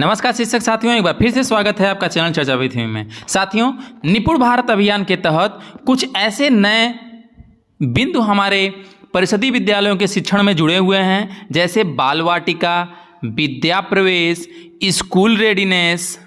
नमस्कार शिक्षक साथियों, एक बार फिर से स्वागत है आपका चैनल चर्चा विद हिमी में। साथियों, निपुण भारत अभियान के तहत कुछ ऐसे नए बिंदु हमारे परिषदीय विद्यालयों के शिक्षण में जुड़े हुए हैं, जैसे बाल वाटिका, विद्या प्रवेश, स्कूल रेडीनेस।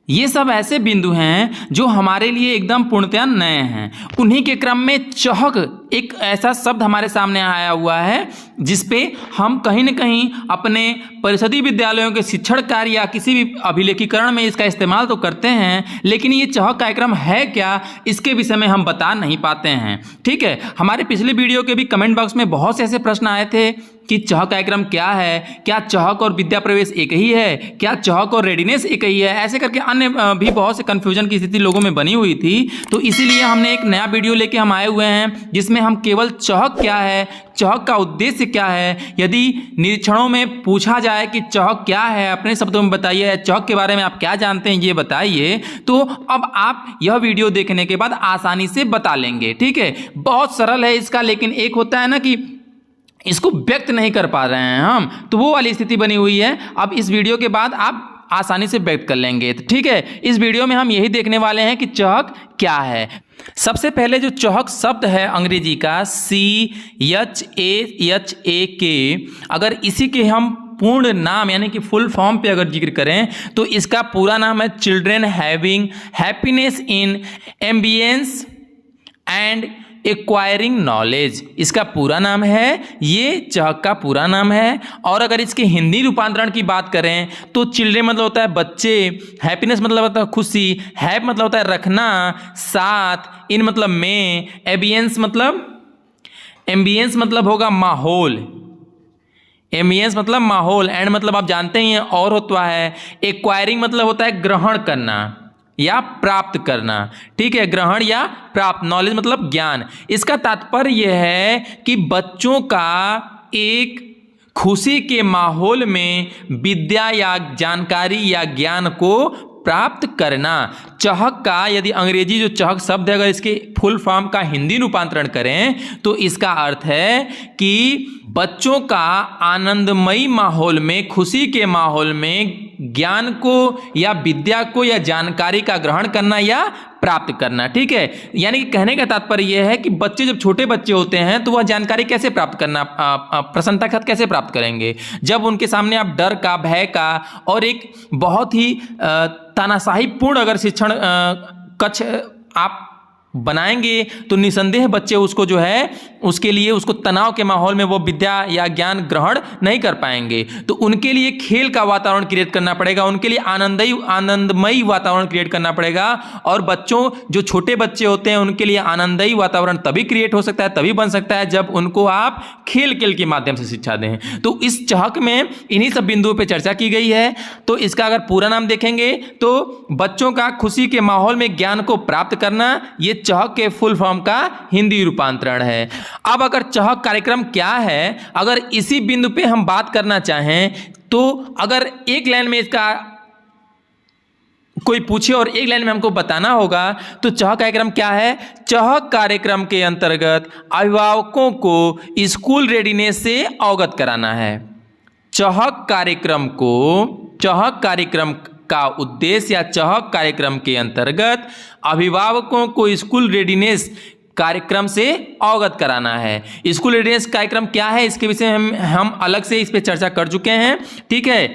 ये सब ऐसे बिंदु हैं जो हमारे लिए एकदम पूर्णतया नए हैं। उन्हीं के क्रम में चहक एक ऐसा शब्द हमारे सामने आया हुआ है जिसपे हम कहीं न कहीं अपने परिषदीय विद्यालयों के शिक्षण कार्य या किसी भी अभिलेखीकरण में इसका इस्तेमाल तो करते हैं, लेकिन ये चहक कार्यक्रम है क्या, इसके विषय में हम बता नहीं पाते हैं। ठीक है, हमारे पिछले वीडियो के भी कमेंट बॉक्स में बहुत से ऐसे प्रश्न आए थे कि चहक कार्यक्रम क्या है, क्या चहक और विद्या प्रवेश एक ही है, क्या चहक और रेडीनेस एक ही है, ऐसे करके अन्य भी बहुत से कन्फ्यूजन की स्थिति लोगों में बनी हुई थी। तो इसीलिए हमने एक नया वीडियो लेके हम आए हुए हैं जिसमें हम केवल चहक क्या है, चहक का उद्देश्य क्या है, यदि निरीक्षणों में पूछा जाए कि चहक क्या है, अपने शब्दों में बताइए, चहक के बारे में आप क्या जानते हैं ये बताइए, तो अब आप यह वीडियो देखने के बाद आसानी से बता लेंगे। ठीक है, बहुत सरल है इसका, लेकिन एक होता है ना कि इसको व्यक्त नहीं कर पा रहे हैं हम, तो वो वाली स्थिति बनी हुई है। अब इस वीडियो के बाद आप आसानी से व्यक्त कर लेंगे। ठीक है, इस वीडियो में हम यही देखने वाले हैं कि चहक क्या है। सबसे पहले जो चहक शब्द है अंग्रेजी का CHAK, अगर इसी के हम पूर्ण नाम यानी कि फुल फॉर्म पे अगर जिक्र करें तो इसका पूरा नाम है children having happiness in ambience and acquiring knowledge, इसका पूरा नाम है, ये चहक का पूरा नाम है। और अगर इसके हिंदी रूपांतरण की बात करें तो चिल्ड्रेन मतलब होता है बच्चे, हैप्पीनेस मतलब होता है खुशी, हैप मतलब होता है रखना, साथ, इन मतलब में, एम्बियंस मतलब होगा माहौल, एम्बियंस मतलब माहौल, एंड मतलब आप जानते ही हैं और होता है, एक्वायरिंग मतलब होता है ग्रहण करना या प्राप्त करना। ठीक है, ग्रहण या प्राप्त, नॉलेज मतलब ज्ञान। इसका तात्पर्य यह है कि बच्चों का एक खुशी के माहौल में विद्या या जानकारी या ज्ञान को प्राप्त करना। चहक का यदि अंग्रेजी जो चहक शब्द है अगर इसके फुल फॉर्म का हिंदी रूपांतरण करें तो इसका अर्थ है कि बच्चों का आनंदमयी माहौल में, खुशी के माहौल में ज्ञान को या विद्या को या जानकारी का ग्रहण करना या प्राप्त करना। ठीक है, यानी कि कहने का तात्पर्य यह है कि बच्चे जब छोटे बच्चे होते हैं तो वह जानकारी कैसे प्राप्त करना, प्रसन्नता के साथ कैसे प्राप्त करेंगे, जब उनके सामने आप डर का, भय का और एक बहुत ही तानाशाही पूर्ण अगर शिक्षण कक्ष आप बनाएंगे तो निसंदेह बच्चे उसको जो है उसके लिए उसको तनाव के माहौल में वो विद्या या ज्ञान ग्रहण नहीं कर पाएंगे। तो उनके लिए खेल का वातावरण क्रिएट करना पड़ेगा, उनके लिए आनंदमयी वातावरण क्रिएट करना पड़ेगा। और बच्चों जो छोटे बच्चे होते हैं उनके लिए आनंदमयी वातावरण तभी क्रिएट हो सकता है, तभी बन सकता है जब उनको आप खेल के माध्यम से शिक्षा दें। तो इस चहक में इन्हीं सब बिंदुओं पर चर्चा की गई है। तो इसका अगर पूरा नाम देखेंगे तो बच्चों का खुशी के माहौल में ज्ञान को प्राप्त करना, ये चहक के फुल फॉर्म का हिंदी रूपांतरण है। अब अगर चहक कार्यक्रम क्या है, अगर इसी बिंदु पे हम बात करना चाहें तो अगर एक लाइन में इसका कोई पूछे और एक लाइन में हमको बताना होगा तो चहक कार्यक्रम क्या है। चहक कार्यक्रम के अंतर्गत अभिभावकों को स्कूल रेडीनेस से अवगत कराना है। चहक कार्यक्रम का उद्देश्य या चहक कार्यक्रम के अंतर्गत अभिभावकों को स्कूल रेडीनेस कार्यक्रम से अवगत कराना है। स्कूल रेडीनेस कार्यक्रम क्या है इसके विषय में हम अलग से इस पे चर्चा कर चुके हैं। ठीक है,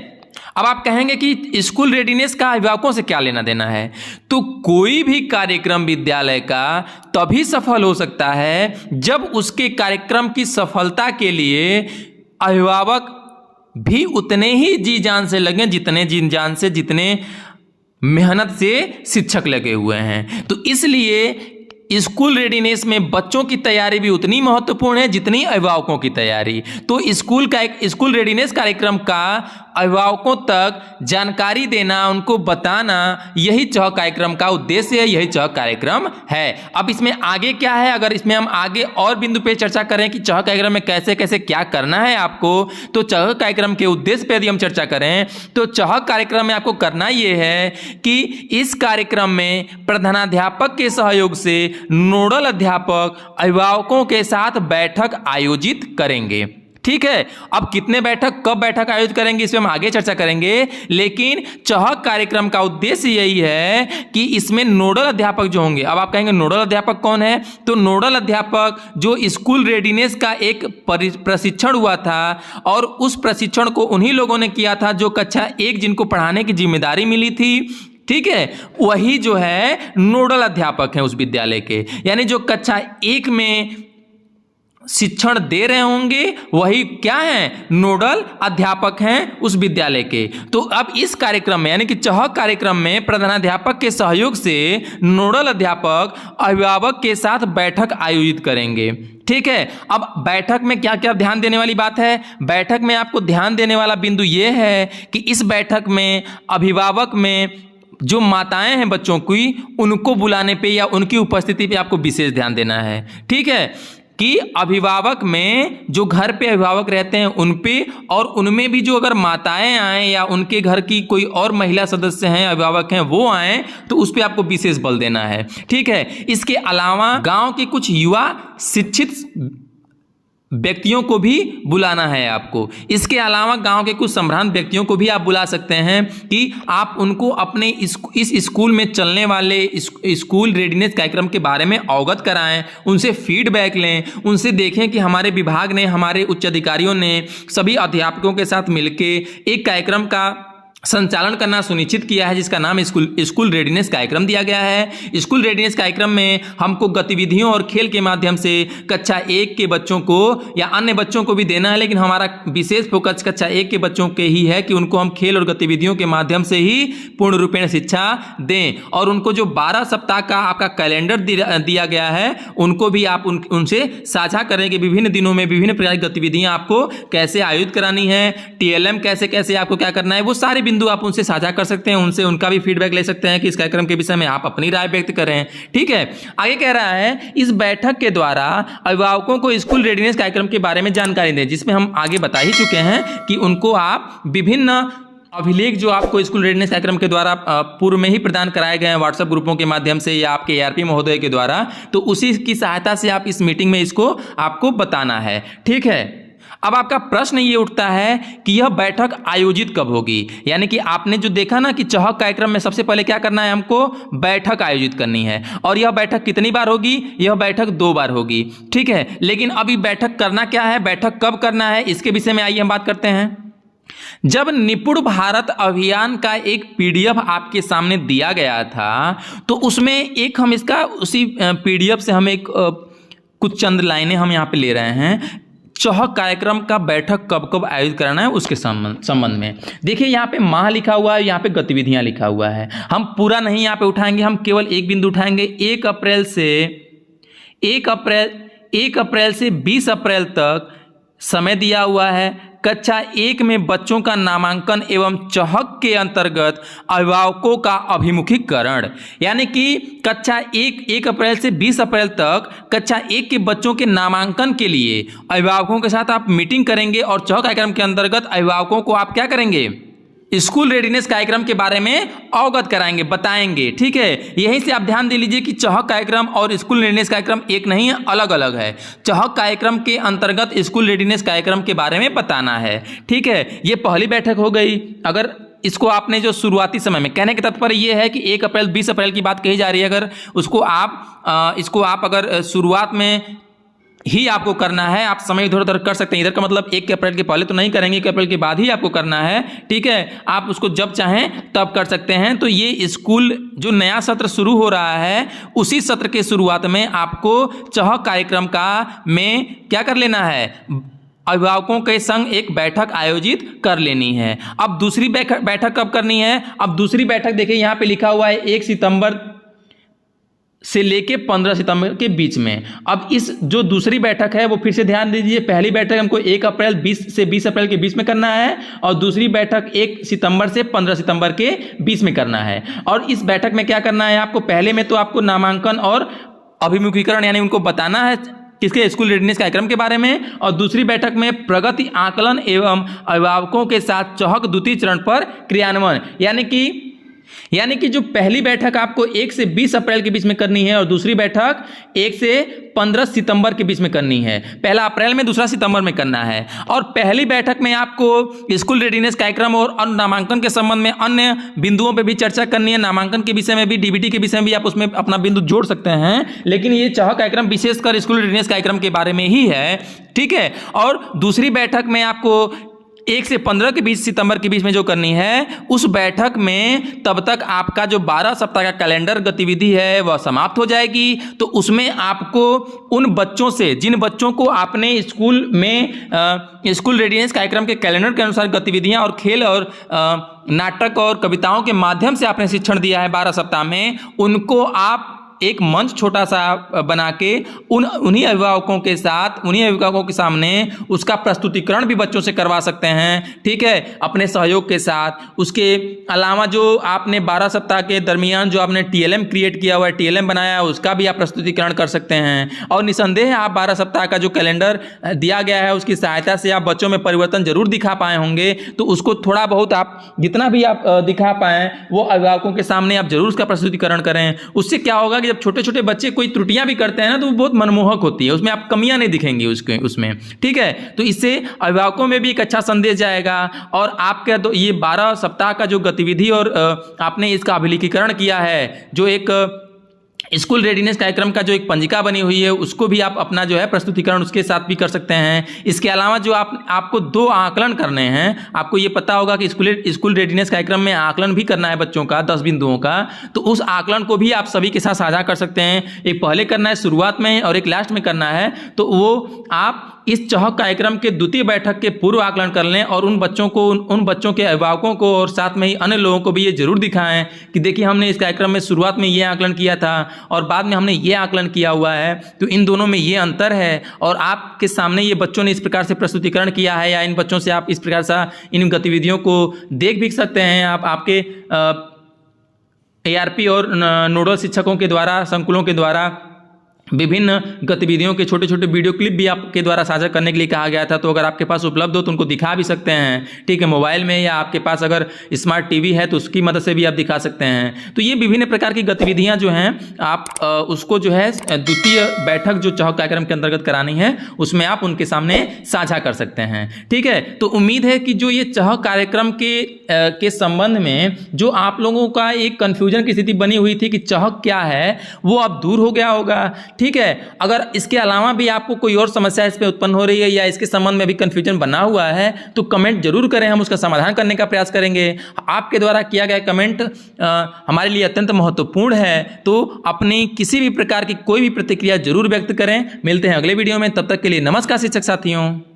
अब आप कहेंगे कि स्कूल रेडीनेस का अभिभावकों से क्या लेना देना है, तो कोई भी कार्यक्रम विद्यालय का तभी सफल हो सकता है जब उसके कार्यक्रम की सफलता के लिए अभिभावक भी उतने ही जी जान से लगे जितने मेहनत से शिक्षक लगे हुए हैं। तो इसलिए स्कूल रेडीनेस में बच्चों की तैयारी भी उतनी महत्वपूर्ण है जितनी अभिभावकों की तैयारी। तो स्कूल रेडीनेस कार्यक्रम का अभिभावकों तक जानकारी देना, उनको बताना, यही चहक कार्यक्रम का उद्देश्य है, यही चहक कार्यक्रम है। अब इसमें आगे क्या है, अगर इसमें हम आगे और बिंदु पे चर्चा करें कि चहक कार्यक्रम में कैसे कैसे क्या करना है आपको, तो चहक कार्यक्रम के उद्देश्य पे यदि हम चर्चा करें तो चहक कार्यक्रम में आपको करना यह है कि इस कार्यक्रम में प्रधानाध्यापक के सहयोग से नोडल अध्यापक अभिभावकों के साथ बैठक आयोजित करेंगे। ठीक है। अब कितने बैठक, कब बैठक आयोजित करेंगे, इस पे हम आगे चर्चा करेंगे। लेकिन चहक कार्यक्रम का उद्देश्य यही है कि इसमें नोडल अध्यापक जो होंगे, अब आप कहेंगे नोडल अध्यापक कौन है, तो नोडल अध्यापक जो स्कूल रेडीनेस का एक प्रशिक्षण हुआ था और उस प्रशिक्षण को उन्हीं लोगों ने किया था जो कक्षा 1 जिनको पढ़ाने की जिम्मेदारी मिली थी, ठीक है, वही जो है नोडल अध्यापक हैं उस विद्यालय के। यानी जो कक्षा 1 में शिक्षण दे रहे होंगे वही क्या है, नोडल अध्यापक हैं उस विद्यालय के। तो अब इस कार्यक्रम में यानी कि चहक कार्यक्रम में प्रधानाध्यापक के सहयोग से नोडल अध्यापक अभिभावक के साथ बैठक आयोजित करेंगे, ठीक है। अब बैठक में क्या क्या ध्यान देने वाली बात है, बैठक में आपको ध्यान देने वाला बिंदु यह है कि इस बैठक में अभिभावक में जो माताएं हैं बच्चों की, उनको बुलाने पे या उनकी उपस्थिति पे आपको विशेष ध्यान देना है, ठीक है, कि अभिभावक में जो घर पे अभिभावक रहते हैं उन पे, और उनमें भी जो अगर माताएं आए या उनके घर की कोई और महिला सदस्य हैं, अभिभावक हैं, वो आए तो उस पे आपको विशेष बल देना है, ठीक है। इसके अलावा गांव के कुछ युवा शिक्षित व्यक्तियों को भी बुलाना है आपको। इसके अलावा गांव के कुछ संभ्रांत व्यक्तियों को भी आप बुला सकते हैं कि आप उनको अपने इस स्कूल में चलने वाले स्कूल रेडीनेस कार्यक्रम के बारे में अवगत कराएं, उनसे फीडबैक लें, उनसे देखें कि हमारे विभाग ने, हमारे उच्च अधिकारियों ने सभी अध्यापकों के साथ मिलके एक कार्यक्रम का संचालन करना सुनिश्चित किया है जिसका नाम स्कूल रेडीनेस कार्यक्रम दिया गया है। स्कूल रेडीनेस कार्यक्रम में हमको गतिविधियों और खेल के माध्यम से कक्षा 1 के बच्चों को या अन्य बच्चों को भी देना है, लेकिन हमारा विशेष फोकस कक्षा 1 के बच्चों के ही है कि उनको हम खेल और गतिविधियों के माध्यम से ही पूर्ण रूपेण शिक्षा दें। और उनको जो 12 सप्ताह का आपका कैलेंडर दिया गया है उनको भी आप उनसे साझा करें कि विभिन्न दिनों में विभिन्न प्रकार की गतिविधियां आपको कैसे आयोजित करानी है, TLM कैसे कैसे आपको क्या करना है, वो सारे बिंदु आप उनसे साझा कर सकते हैं, उनसे उनका भी फीडबैक ले सकते हैं कि इस कार्यक्रम के विषय में आप अपनी राय व्यक्त करें, ठीक है। आगे कह रहा है इस बैठक के द्वारा अभिभावकों को स्कूल रेडीनेस कार्यक्रम के बारे में जानकारी दें, जिसमें हम आगे बता ही चुके हैं कि उनको आप विभिन्न अभिलेख जो आपको स्कूल रेडीनेस कार्यक्रम के द्वारा पूर्व में ही प्रदान कराए गए हैं व्हाट्सएप ग्रुपों के माध्यम से या आपके ARP महोदय के द्वारा, तो उसी की सहायता से आप इस मीटिंग में इसको आपको बताना है, ठीक है। अब आपका प्रश्न ये उठता है कि यह बैठक आयोजित कब होगी, यानी कि आपने जो देखा ना कि चहक कार्यक्रम में सबसे पहले क्या करना है, हमको बैठक आयोजित करनी है। और यह बैठक कितनी बार होगी, यह बैठक 2 बार होगी, ठीक है। लेकिन अभी बैठक करना क्या है, बैठक कब करना है, इसके विषय में आइए हम बात करते हैं। जब निपुण भारत अभियान का एक PDF आपके सामने दिया गया था तो उसमें एक हम इसका उसी PDF से हम एक कुछ चंद लाइनें हम यहाँ पे ले रहे हैं। चहक कार्यक्रम का बैठक कब कब आयोजित कराना है उसके संबंध में देखिए, यहाँ पे माह लिखा हुआ है, यहाँ पे गतिविधियां लिखा हुआ है। हम पूरा नहीं यहाँ पे उठाएंगे, हम केवल एक बिंदु उठाएंगे। 1 अप्रैल से 20 अप्रैल तक समय दिया हुआ है। कक्षा 1 में बच्चों का नामांकन एवं चहक के अंतर्गत अभिभावकों का अभिमुखीकरण, यानी कि कक्षा 1 अप्रैल से 20 अप्रैल तक कक्षा 1 के बच्चों के नामांकन के लिए अभिभावकों के साथ आप मीटिंग करेंगे और चहक कार्यक्रम के अंतर्गत अभिभावकों को आप क्या करेंगे, स्कूल रेडीनेस कार्यक्रम के बारे में अवगत कराएंगे, बताएंगे, ठीक है। यहीं से आप ध्यान दे लीजिए कि चहक कार्यक्रम और स्कूल रेडीनेस कार्यक्रम एक नहीं है, अलग अलग है। चहक कार्यक्रम के अंतर्गत स्कूल रेडीनेस कार्यक्रम के बारे में बताना है, ठीक है। ये पहली बैठक हो गई। अगर इसको आपने जो शुरुआती समय में, कहने के तात्पर्य यह है कि 1 अप्रैल 20 अप्रैल की बात कही जा रही है, अगर इसको आप अगर शुरुआत में ही आपको करना है, आप समय इधर उधर कर सकते हैं। इधर का मतलब 1 अप्रैल के पहले तो नहीं करेंगे, 1 अप्रैल के बाद ही आपको करना है, ठीक है। आप उसको जब चाहें तब कर सकते हैं। तो ये स्कूल जो नया सत्र शुरू हो रहा है उसी सत्र के शुरुआत में आपको चहक कार्यक्रम का में क्या कर लेना है, अभिभावकों के संग एक बैठक आयोजित कर लेनी है। अब दूसरी बैठक कब करनी है, अब दूसरी बैठक देखिए यहाँ पे लिखा हुआ है 1 सितंबर से लेके 15 सितंबर के बीच में। अब इस जो दूसरी बैठक है वो फिर से ध्यान दीजिए, पहली बैठक हमको 1 अप्रैल 20 से 20 अप्रैल के बीच में करना है और दूसरी बैठक 1 सितंबर से 15 सितंबर के बीच में करना है। और इस बैठक में क्या करना है आपको, पहले में तो आपको नामांकन और अभिमुखीकरण यानी उनको बताना है किसके, स्कूल रेडीनेस कार्यक्रम के बारे में, और दूसरी बैठक में प्रगति आकलन एवं अभिभावकों के साथ चहक द्वितीय चरण पर क्रियान्वयन, यानी कि यानी कि जो पहली बैठक आपको 1 से 20 अप्रैल के बीच में करनी है और दूसरी बैठक 1 से 15 सितंबर के बीच में करनी है। पहला अप्रैल में, दूसरा सितंबर में करना है। और पहली बैठक में आपको स्कूल रेडीनेस कार्यक्रम और नामांकन के संबंध में अन्य बिंदुओं पे भी चर्चा करनी है। नामांकन के विषय में भी, डीबीटी के विषय में भी आप उसमें अपना बिंदु जोड़ सकते हैं, लेकिन ये चह कार्यक्रम विशेषकर स्कूल रेडीनेस कार्यक्रम के बारे में ही है, ठीक है। और दूसरी बैठक में आपको 1 से 15 के बीच सितंबर के बीच में जो करनी है, उस बैठक में तब तक आपका जो 12 सप्ताह का कैलेंडर गतिविधि है वह समाप्त हो जाएगी। तो उसमें आपको उन बच्चों से, जिन बच्चों को आपने स्कूल में स्कूल रेडीनेस कार्यक्रम के कैलेंडर के अनुसार गतिविधियां और खेल और नाटक और कविताओं के माध्यम से आपने शिक्षण दिया है 12 सप्ताह में, उनको आप एक मंच छोटा सा बना के उन्हीं अभिभावकों के साथ, उन्हीं अभिभावकों के सामने उसका प्रस्तुतिकरण भी बच्चों से करवा सकते हैं, ठीक है, अपने सहयोग के साथ। उसके अलावा जो आपने 12 सप्ताह के दरमियान जो आपने टीएलएम क्रिएट किया हुआ है, टीएलएम बनाया है, उसका भी आप प्रस्तुतिकरण कर सकते हैं। और निसंदेह आप 12 सप्ताह का जो कैलेंडर दिया गया है उसकी सहायता से आप बच्चों में परिवर्तन जरूर दिखा पाए होंगे। तो उसको थोड़ा बहुत आप जितना भी आप दिखा पाएँ वो अभिभावकों के सामने आप जरूर उसका प्रस्तुतिकरण करें। उससे क्या होगा कि जब छोटे छोटे बच्चे कोई त्रुटियां भी करते हैं ना, तो वो बहुत मनमोहक होती है, उसमें आप कमियां नहीं दिखेंगी उसमें, ठीक है। तो इससे अभिभावकों में भी एक अच्छा संदेश जाएगा। और आपके तो ये 12 सप्ताह का जो गतिविधि और आपने इसका अभिलेखीकरण किया है, जो एक स्कूल रेडीनेस कार्यक्रम का जो एक पंजिका बनी हुई है, उसको भी आप अपना जो है प्रस्तुतिकरण उसके साथ भी कर सकते हैं। इसके अलावा जो आपको 2 आकलन करने हैं, आपको ये पता होगा कि स्कूल रेडीनेस कार्यक्रम में आकलन भी करना है बच्चों का 10 बिंदुओं का, तो उस आकलन को भी आप सभी के साथ साझा कर सकते हैं। एक पहले करना है शुरुआत में और एक लास्ट में करना है, तो वो आप इस चह कार्यक्रम के द्वितीय बैठक के पूर्व आकलन कर लें और उन बच्चों को, उन बच्चों के अभिभावकों को और साथ में ही अन्य लोगों को भी ये जरूर दिखाएं कि देखिए हमने इस कार्यक्रम में शुरुआत में ये आकलन किया था और बाद में हमने ये आकलन किया हुआ है, तो इन दोनों में ये अंतर है। और आपके सामने ये बच्चों ने इस प्रकार से प्रस्तुतिकरण किया है, या इन बच्चों से आप इस प्रकार से इन गतिविधियों को देख भी सकते हैं। आप आपके एआरपी और नोडल शिक्षकों के द्वारा, संकुलों के द्वारा विभिन्न गतिविधियों के छोटे छोटे वीडियो क्लिप भी आपके द्वारा साझा करने के लिए कहा गया था। तो अगर आपके पास उपलब्ध हो तो उनको दिखा भी सकते हैं, ठीक है, मोबाइल में, या आपके पास अगर स्मार्ट टीवी है तो उसकी मदद से भी आप दिखा सकते हैं। तो ये विभिन्न प्रकार की गतिविधियां जो हैं आप उसको जो है द्वितीय बैठक जो चह कार्यक्रम के अंतर्गत करानी है उसमें आप उनके सामने साझा कर सकते हैं, ठीक है। तो उम्मीद है कि जो ये चह कार्यक्रम के संबंध में जो आप लोगों का एक कन्फ्यूजन की स्थिति बनी हुई थी कि चह क्या है, वो अब दूर हो गया होगा, ठीक है। अगर इसके अलावा भी आपको कोई और समस्या इस पे उत्पन्न हो रही है या इसके संबंध में भी कंफ्यूजन बना हुआ है तो कमेंट जरूर करें, हम उसका समाधान करने का प्रयास करेंगे। आपके द्वारा किया गया कमेंट हमारे लिए अत्यंत महत्वपूर्ण है, तो अपनी किसी भी प्रकार की कोई भी प्रतिक्रिया जरूर व्यक्त करें। मिलते हैं अगले वीडियो में, तब तक के लिए नमस्कार शिक्षक साथियों।